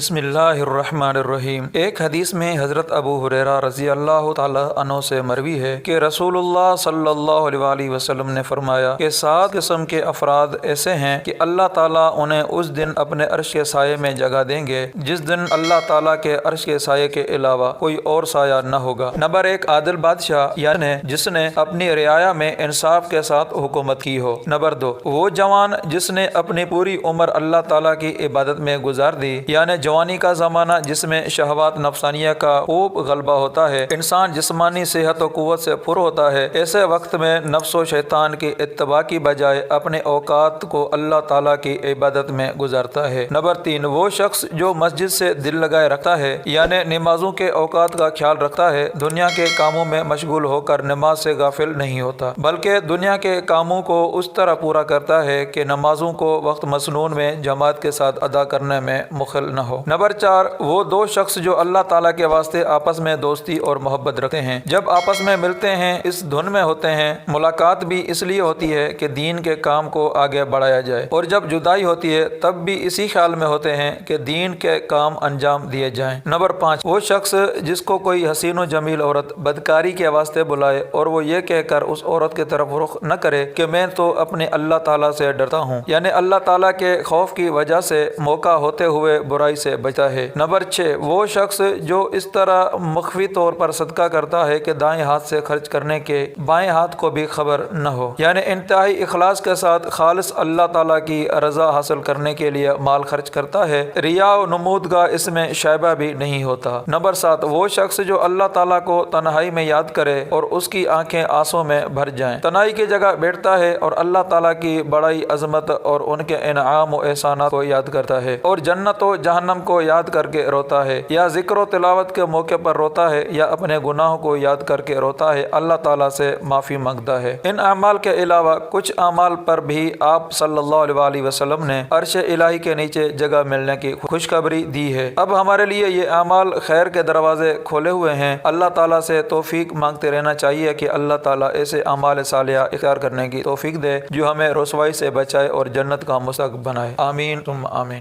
بسم اللہ الرحمن الرحیم۔ ایک حدیث میں حضرت ابو ہریرہ رضی اللہ تعالی عنہ سے مروی ہے کہ رسول اللہ صلی اللہ علیہ وسلم نے فرمایا کہ 7 قسم کے افراد ایسے ہیں کہ اللہ تعالیٰ انہیں اس دن اپنے عرش کے سائے میں جگہ دیں گے جس دن اللہ تعالیٰ کے عرش کے سائے کے علاوہ کوئی اور سایہ نہ ہوگا۔ نمبر 1، عادل بادشاہ، یعنی جس نے اپنی رعایا میں انصاف کے ساتھ حکومت کی ہو۔ نمبر 2، وہ جوان جس نے اپنی پوری عمر اللہ تعالیٰ کی عبادت میں گزار دی، یعنی جوانی کا زمانہ جس میں شہوات نفسانیہ کا خوب غلبہ ہوتا ہے، انسان جسمانی صحت و قوت سے پر ہوتا ہے، ایسے وقت میں نفس و شیطان کی اتباع کی بجائے اپنے اوقات کو اللہ تعالیٰ کی عبادت میں گزارتا ہے۔ نمبر 3، وہ شخص جو مسجد سے دل لگائے رکھتا ہے، یعنی نمازوں کے اوقات کا خیال رکھتا ہے، دنیا کے کاموں میں مشغول ہو کر نماز سے غافل نہیں ہوتا، بلکہ دنیا کے کاموں کو اس طرح پورا کرتا ہے کہ نمازوں کو وقت مسنون میں جماعت کے ساتھ ادا کرنے میں مخل نہ ہو۔ نمبر 4، وہ 2 شخص جو اللہ تعالیٰ کے واسطے آپس میں دوستی اور محبت رکھتے ہیں، جب آپس میں ملتے ہیں اس دھن میں ہوتے ہیں، ملاقات بھی اس لیے ہوتی ہے کہ دین کے کام کو آگے بڑھایا جائے، اور جب جدائی ہوتی ہے تب بھی اسی خیال میں ہوتے ہیں کہ دین کے کام انجام دیے جائیں۔ نمبر 5، وہ شخص جس کو کوئی حسین و جمیل عورت بدکاری کے واسطے بلائے اور وہ یہ کہہ کر اس عورت کی طرف رخ نہ کرے کہ میں تو اپنے اللہ تعالیٰ سے ڈرتا ہوں، یعنی اللہ تعالیٰ کے خوف کی وجہ سے موقع ہوتے ہوئے برائی سے بچتا ہے۔ نمبر 6، وہ شخص جو اس طرح مخفی طور پر صدقہ کرتا ہے کہ دائیں ہاتھ سے خرچ کرنے کے بائیں ہاتھ کو بھی خبر نہ ہو، یعنی انتہائی اخلاص کے ساتھ خالص اللہ تعالیٰ کی رضا حاصل کرنے کے لیے مال خرچ کرتا ہے، ریا و نمودگاہ اس میں شائبہ بھی نہیں ہوتا۔ نمبر 7، وہ شخص جو اللہ تعالیٰ کو تنہائی میں یاد کرے اور اس کی آنکھیں آنسوں میں بھر جائیں، تنہائی کی جگہ بیٹھتا ہے اور اللہ تعالیٰ کی بڑائی عظمت اور ان کے انعام و احسانات کو یاد کرتا ہے، اور جنت و جہنم کو یاد کر کے روتا ہے، یا ذکر و تلاوت کے موقع پر روتا ہے، یا اپنے گناہوں کو یاد کر کے روتا ہے، اللہ تعالیٰ سے معافی مانگتا ہے۔ ان اعمال کے علاوہ کچھ اعمال پر بھی آپ صلی اللہ علیہ وسلم نے عرش الہی کے نیچے جگہ ملنے کی خوشخبری دی ہے۔ اب ہمارے لیے یہ اعمال خیر کے دروازے کھولے ہوئے ہیں، اللہ تعالیٰ سے توفیق مانگتے رہنا چاہیے کہ اللہ تعالیٰ ایسے اعمال صالحہ اختیار کرنے کی توفیق دے جو ہمیں رسوائی سے بچائے اور جنت کا مستحق بنائے۔ آمین ثم آمین۔